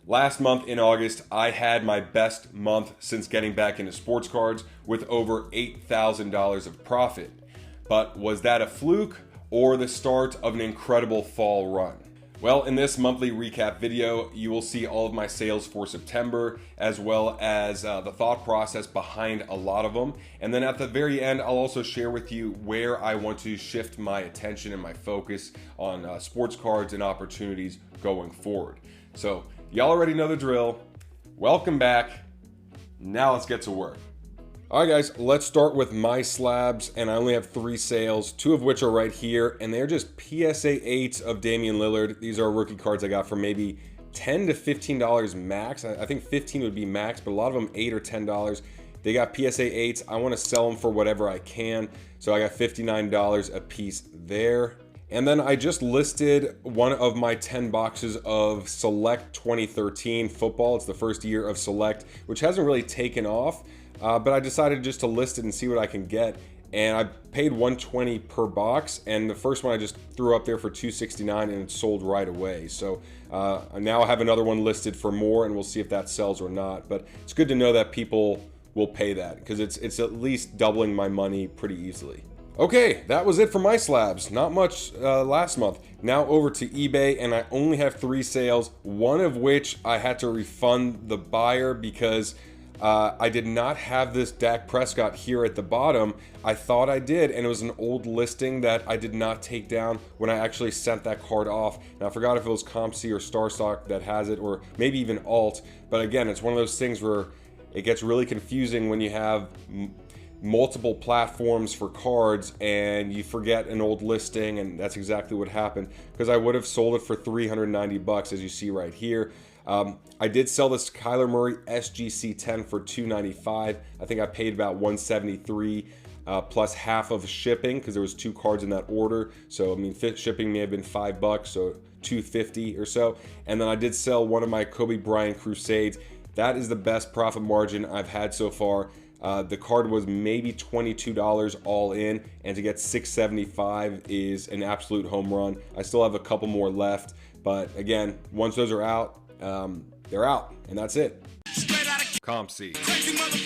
Last month in August, I had my best month since getting back into sports cards with over $8,000 of profit. But was that a fluke or the start of an incredible fall run? Well, in this monthly recap video, you will see all of my sales for September, as well as the thought process behind a lot of them. And then at the very end, I'll also share with you where I want to shift my attention and my focus on sports cards and opportunities going forward. So y'all already know the drill. Welcome back. Now let's get to work. All right, guys, let's start with my slabs, and I only have 3 sales, 2 of which are right here, and they're just PSA 8s of Damian Lillard. These are rookie cards I got for maybe $10 to $15 max. I think 15 would be max, but a lot of them $8 or $10. They got PSA 8s. I want to sell them for whatever I can, so I got $59 a piece there. And then I just listed one of my 10 boxes of Select 2013 football. It's the first year of Select, which hasn't really taken off. But I decided just to list it and see what I can get, and I paid $120 per box, and the first one I just threw up there for $269 and it sold right away. So now I have another one listed for more, and we'll see if that sells or not. But it's good to know that people will pay that, because it's at least doubling my money pretty easily. Okay, that was it for my slabs. Not much last month. Now over to eBay, and I only have 3 sales, one of which I had to refund the buyer because I did not have this Dak Prescott here at the bottom. I thought I did, and it was an old listing that I did not take down when I actually sent that card off. And I forgot if it was Comc or Starstock that has it, or maybe even Alt. But again, it's one of those things where it gets really confusing when you have multiple platforms for cards and you forget an old listing, and that's exactly what happened, because I would have sold it for $390 as you see right here. I did sell this Kyler Murray SGC 10 for $295. I think I paid about $173 plus half of shipping, because there was 2 cards in that order. So I mean, shipping may have been $5, so $250 or so. And then I did sell one of my Kobe Bryant Crusades. That is the best profit margin I've had so far. The card was maybe $22 all in, and to get $675 is an absolute home run. I still have a couple more left, but again, once those are out, they're out, and that's it. Comc,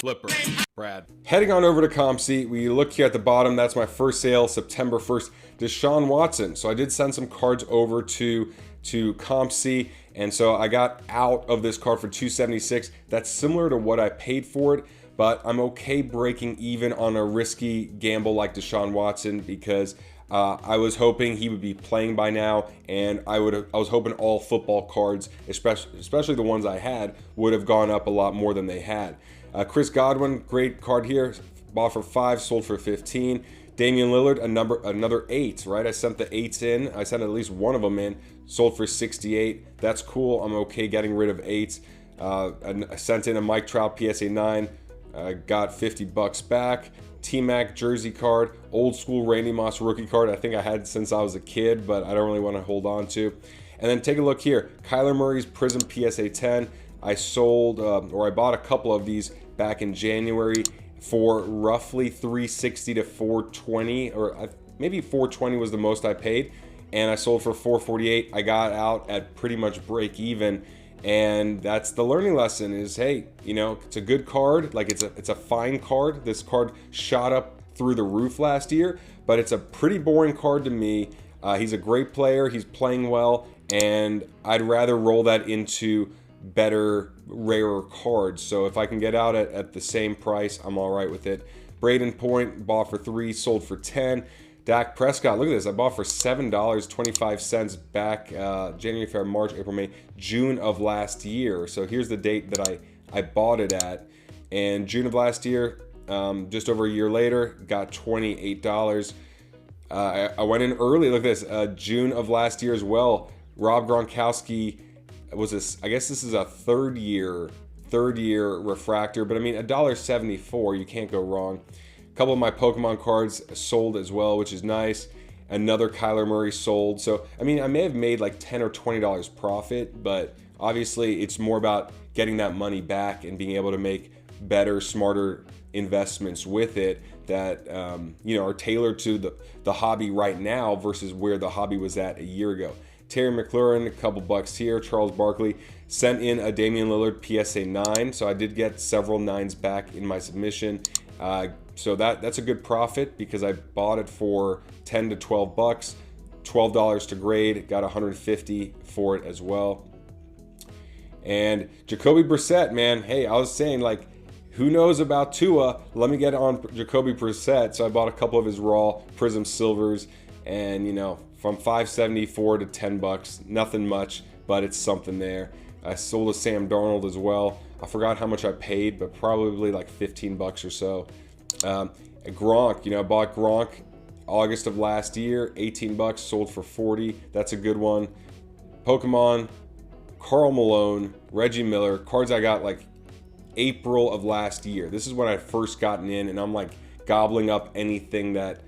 Flipper, Brad. Heading on over to Comc, we look here at the bottom. That's my first sale, September 1st. Deshaun Watson. So I did send some cards over to Comc, and so I got out of this card for $276. That's similar to what I paid for it, but I'm okay breaking even on a risky gamble like Deshaun Watson, because I was hoping he would be playing by now, and I was hoping all football cards, especially the ones I had, would have gone up a lot more than they had. Chris Godwin, great card here, bought for $5, sold for $15. Damian Lillard, another 8, right? I sent the 8s in. I sent at least one of them in, sold for $68. That's cool. I'm okay getting rid of 8s. I sent in a Mike Trout PSA 9. Got $50 back. T-Mac jersey card, old school Randy Moss rookie card. I think I had since I was a kid, but I don't really want to hold on to. And then take a look here, Kyler Murray's Prism PSA 10. I sold, or I bought a couple of these back in January for roughly $360 to $420, or maybe $420 was the most I paid, and I sold for $448. I got out at pretty much break even. And that's the learning lesson is, hey, you know, it's a good card, like it's a fine card. This card shot up through the roof last year, but it's a pretty boring card to me. He's a great player, he's playing well, and I'd rather roll that into better, rarer cards. So if I can get out at the same price, I'm all right with it. Braden Point, bought for $3, sold for $10. Dak Prescott, look at this. I bought for $7.25 back January, February, March, April, May, June of last year. So here's the date that I bought it at. And June of last year, just over a year later, got $28. I went in early. Look at this. June of last year as well. Rob Gronkowski was this. I guess this is a third year refractor. But I mean, $1.74. You can't go wrong. A couple of my Pokemon cards sold as well, which is nice. Another Kyler Murray sold. So, I mean, I may have made like $10 or $20 profit, but obviously it's more about getting that money back and being able to make better, smarter investments with it that, you know, are tailored to the hobby right now versus where the hobby was at a year ago. Terry McLaurin, a couple bucks here. Charles Barkley sent in a Damian Lillard PSA 9, so I did get several 9s back in my submission. So that's a good profit because I bought it for 10 to 12 bucks, $12 to grade, got 150 for it as well. And Jacoby Brissett, man, hey, I was saying, like, who knows about Tua? Let me get on Jacoby Brissett. So I bought a couple of his raw Prism Silvers, and you know, from 574 to 10 bucks, nothing much, but it's something there. I sold a Sam Darnold as well. I forgot how much I paid, but probably like 15 bucks or so. Gronk, you know, I bought Gronk August of last year, 18 bucks, sold for 40. That's a good one. Pokemon, Karl Malone, Reggie Miller, cards I got like April of last year. This is when I first gotten in, and I'm like gobbling up anything that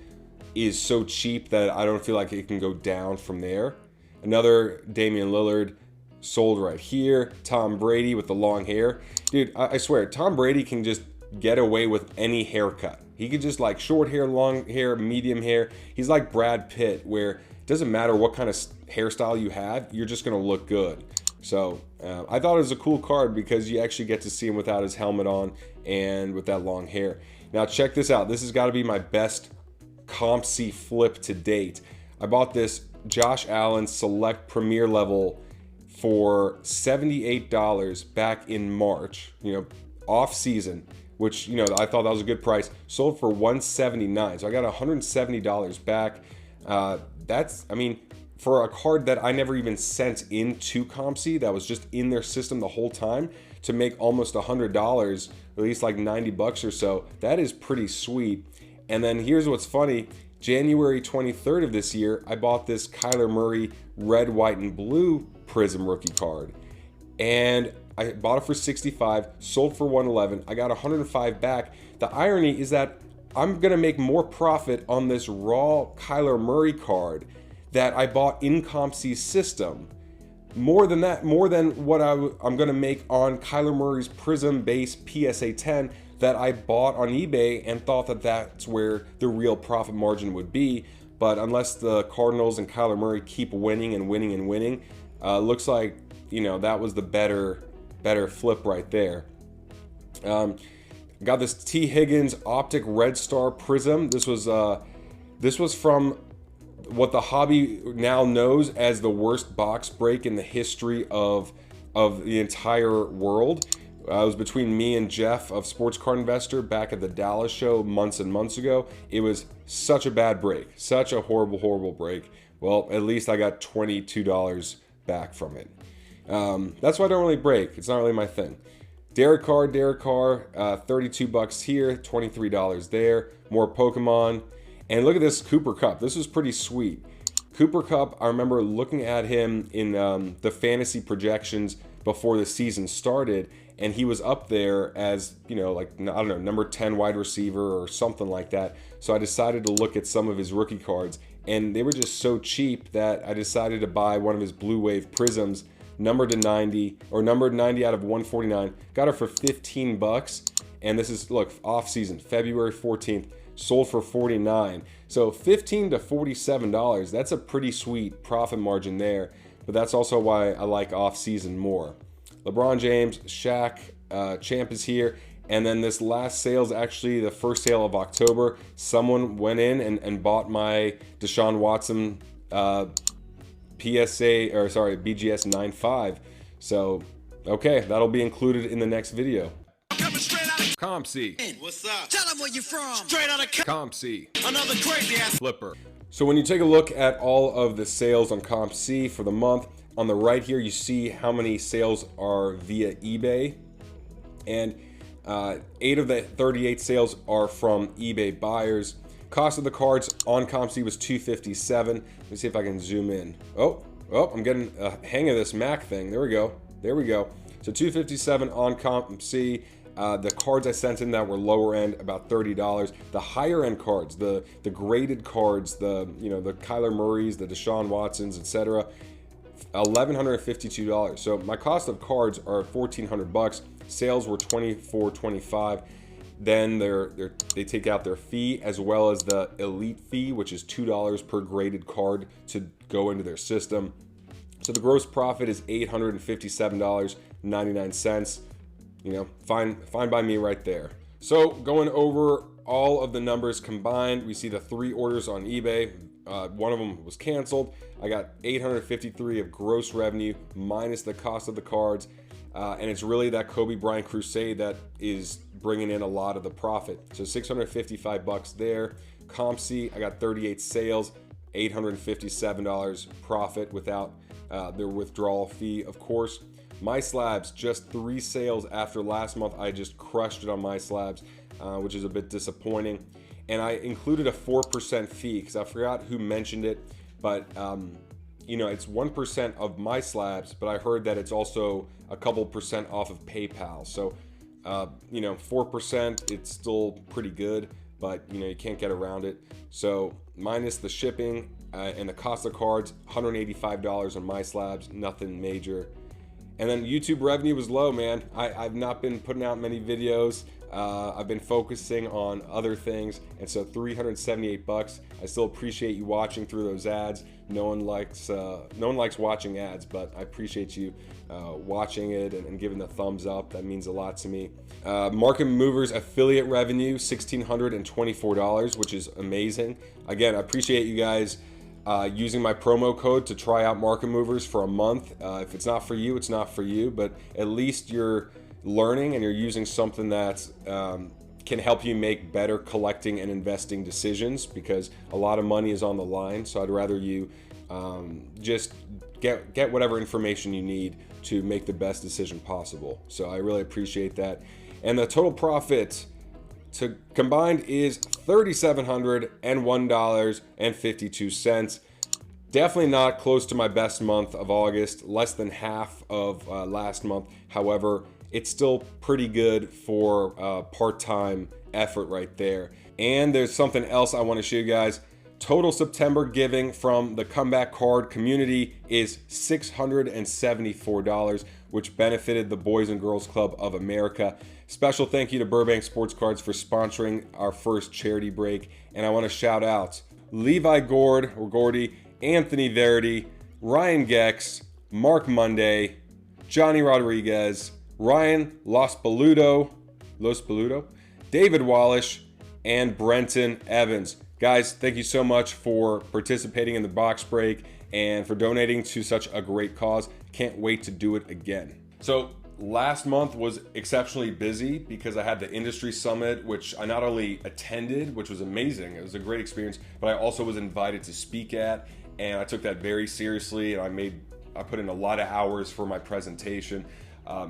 is so cheap that I don't feel like it can go down from there. Another Damian Lillard sold right here. Tom Brady with the long hair. Dude, I swear, Tom Brady can just get away with any haircut. He could just like short hair, long hair, medium hair. He's like Brad Pitt, where it doesn't matter what kind of hairstyle you have, you're just gonna look good. So I thought it was a cool card because you actually get to see him without his helmet on and with that long hair. Now check this out. This has got to be my best Comc flip to date. I bought this Josh Allen Select Premier Level for $78 back in March, you know, off season, which, you know, I thought that was a good price. Sold for $179, so I got $170 back. That's, I mean, for a card that I never even sent into Comc, that was just in their system the whole time, to make almost $100, at least like 90 bucks or so, that is pretty sweet. And then here's what's funny. January 23rd of this year, I bought this Kyler Murray red, white, and blue Prism rookie card. And I bought it for 65, sold for 111. I got 105 back. The irony is that I'm gonna make more profit on this raw Kyler Murray card that I bought in Comc's system. More than that, more than what I'm gonna make on Kyler Murray's Prism base PSA 10 that I bought on eBay and thought that that's where the real profit margin would be. But unless the Cardinals and Kyler Murray keep winning and winning and winning, looks like, you know, that was the better flip right there. Got this T. Higgins Optic Red Star Prism. This was from what the hobby now knows as the worst box break in the history of the entire world. It was between me and Jeff of Sports Card Investor back at the Dallas show months and months ago. It was such a bad break, such a horrible break. Well, at least I got $22 back from it. That's why I don't really break. It's not really my thing. Derek Carr, 32 bucks here, $23 there. More Pokemon. And look at this Cooper Kupp. This was pretty sweet. Cooper Kupp, I remember looking at him in the fantasy projections before the season started, and he was up there as, you know, like, I don't know, number 10 wide receiver or something like that. So I decided to look at some of his rookie cards, and they were just so cheap that I decided to buy one of his Blue Wave Prisms, numbered to 90, or numbered 90 out of 149. Got it for 15 bucks, and this is, look, off season, February 14th, sold for 49. So $15 to $47, that's a pretty sweet profit margin there, but that's also why I like off season more. LeBron James, Shaq, Champ is here. And then this last sale is actually the first sale of October. Someone went in and bought my Deshaun Watson PSA, or sorry, BGS 9.5. So, okay, that'll be included in the next video. Comc. What's up? Tell them where you from. Straight out of Comc. Another crazy ass Flipper. So when you take a look at all of the sales on Comc for the month, on the right here, you see how many sales are via eBay. And 8 of the 38 sales are from eBay buyers. Cost of the cards on Comc was $257. Let me see if I can zoom in. Oh, I'm getting a hang of this Mac thing. There we go. So $257 on Comc. The cards I sent in that were lower end, about $30. The higher end cards, the graded cards, the Kyler Murrays, the Deshaun Watsons, etc., $1,152. So my cost of cards are $1,400. Sales were $24.25. Then they take out their fee as well as the elite fee, which is $2 per graded card to go into their system. So the gross profit is $857.99. You know, fine by me right there. So going over all of the numbers combined, we see the 3 orders on eBay. One of them was canceled. I got 853 of gross revenue minus the cost of the cards. And it's really that Kobe Bryant Crusade that is bringing in a lot of the profit. So $655 there. Comc, I got 38 sales, $857 profit without their withdrawal fee, of course. My Slabs, just 3 sales after last month. I just crushed it on My Slabs, which is a bit disappointing. And I included a 4% fee because I forgot who mentioned it, but you know, it's 1% of My Slabs, but I heard that it's also a couple percent off of PayPal. So, you know, 4%, it's still pretty good, but you know, you can't get around it. So minus the shipping and the cost of cards, $185 on My Slabs, nothing major. And then YouTube revenue was low, man. I've not been putting out many videos. I've been focusing on other things, and so $378. I still appreciate you watching through those ads. No one likes watching ads, but I appreciate you watching it and giving the thumbs up. That means a lot to me. Market Movers affiliate revenue, $1,624, which is amazing. Again, I appreciate you guys using my promo code to try out Market Movers for a month. If it's not for you, it's not for you, but at least you're learning and you're using something that can help you make better collecting and investing decisions, because a lot of money is on the line. So I'd rather you just get whatever information you need to make the best decision possible. So I really appreciate that. And the total profit to combined is $3,701.52. Definitely not close to my best month of August, less than half of last month. However, it's still pretty good for part-time effort right there. And there's something else I want to show you guys. Total September giving from the comeback card community is $674, which benefited the Boys and Girls Club of America. Special thank you to Burbank Sports Cards for sponsoring our first charity break. And I want to shout out Levi Gord, or Gordy, Anthony Verity, Ryan Gex, Mark Monday, Johnny Rodriguez, Ryan Los Peludo, David Wallish, and Brenton Evans. Guys, thank you so much for participating in the box break and for donating to such a great cause. Can't wait to do it again. So last month was exceptionally busy because I had the industry summit, which I not only attended, which was amazing, it was a great experience, but I also was invited to speak at, and I took that very seriously, and I put in a lot of hours for my presentation.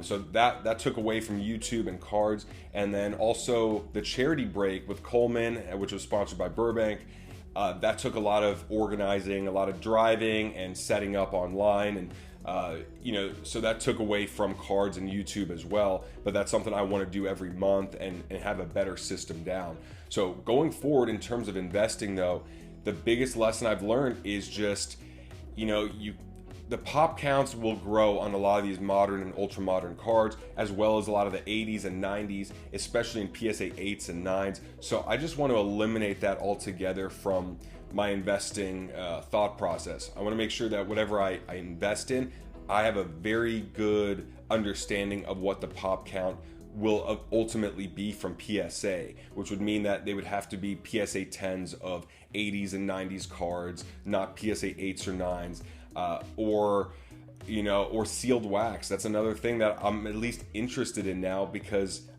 So that took away from YouTube and cards. And then also the charity break with Coleman, which was sponsored by Burbank, that took a lot of organizing, a lot of driving and setting up online, and so that took away from cards and YouTube as well. But that's something I want to do every month and have a better system down. So going forward in terms of investing though, the biggest lesson I've learned is just, the pop counts will grow on a lot of these modern and ultra modern cards, as well as a lot of the 80s and 90s, especially in PSA 8s and 9s. So I just want to eliminate that altogether from my investing thought process. I want to make sure that whatever I invest in, I have a very good understanding of what the pop count will ultimately be from PSA, which would mean that they would have to be PSA 10s of 80s and 90s cards, not PSA 8s or 9s. Or sealed wax. That's another thing that I'm at least interested in now, because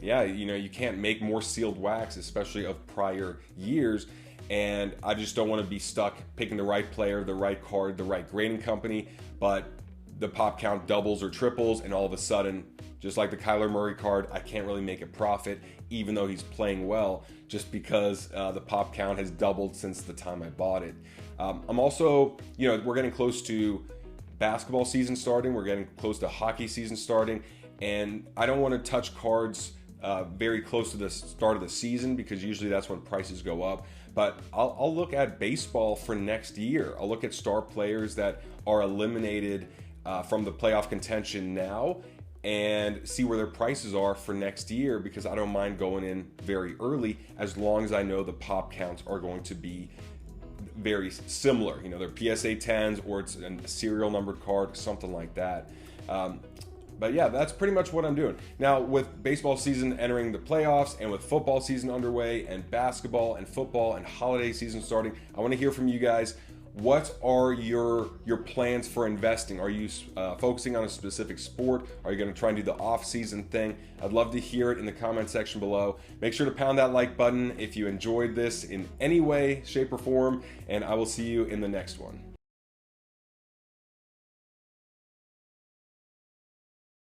you can't make more sealed wax, especially of prior years, and I just don't want to be stuck picking the right player, the right card, the right grading company, but the pop count doubles or triples, and all of a sudden, just like the Kyler Murray card, I can't really make a profit even though he's playing well, just because the pop count has doubled since the time I bought it. I'm also, we're getting close to basketball season starting. We're getting close to hockey season starting. And I don't want to touch cards very close to the start of the season, because usually that's when prices go up. But I'll look at baseball for next year. I'll look at star players that are eliminated from the playoff contention now and see where their prices are for next year, because I don't mind going in very early as long as I know the pop counts are going to be very similar. You know, they're PSA 10s or it's a serial numbered card, something like that. But yeah, that's pretty much what I'm doing. Now, with baseball season entering the playoffs and with football season underway and basketball and football and holiday season starting, I want to hear from you guys. What are your plans for investing? Are you focusing on a specific sport? Are you going to try and do the off-season thing? I'd love to hear it in the comment section below. Make sure to pound that like button if you enjoyed this in any way, shape, or form, and I will see you in the next one.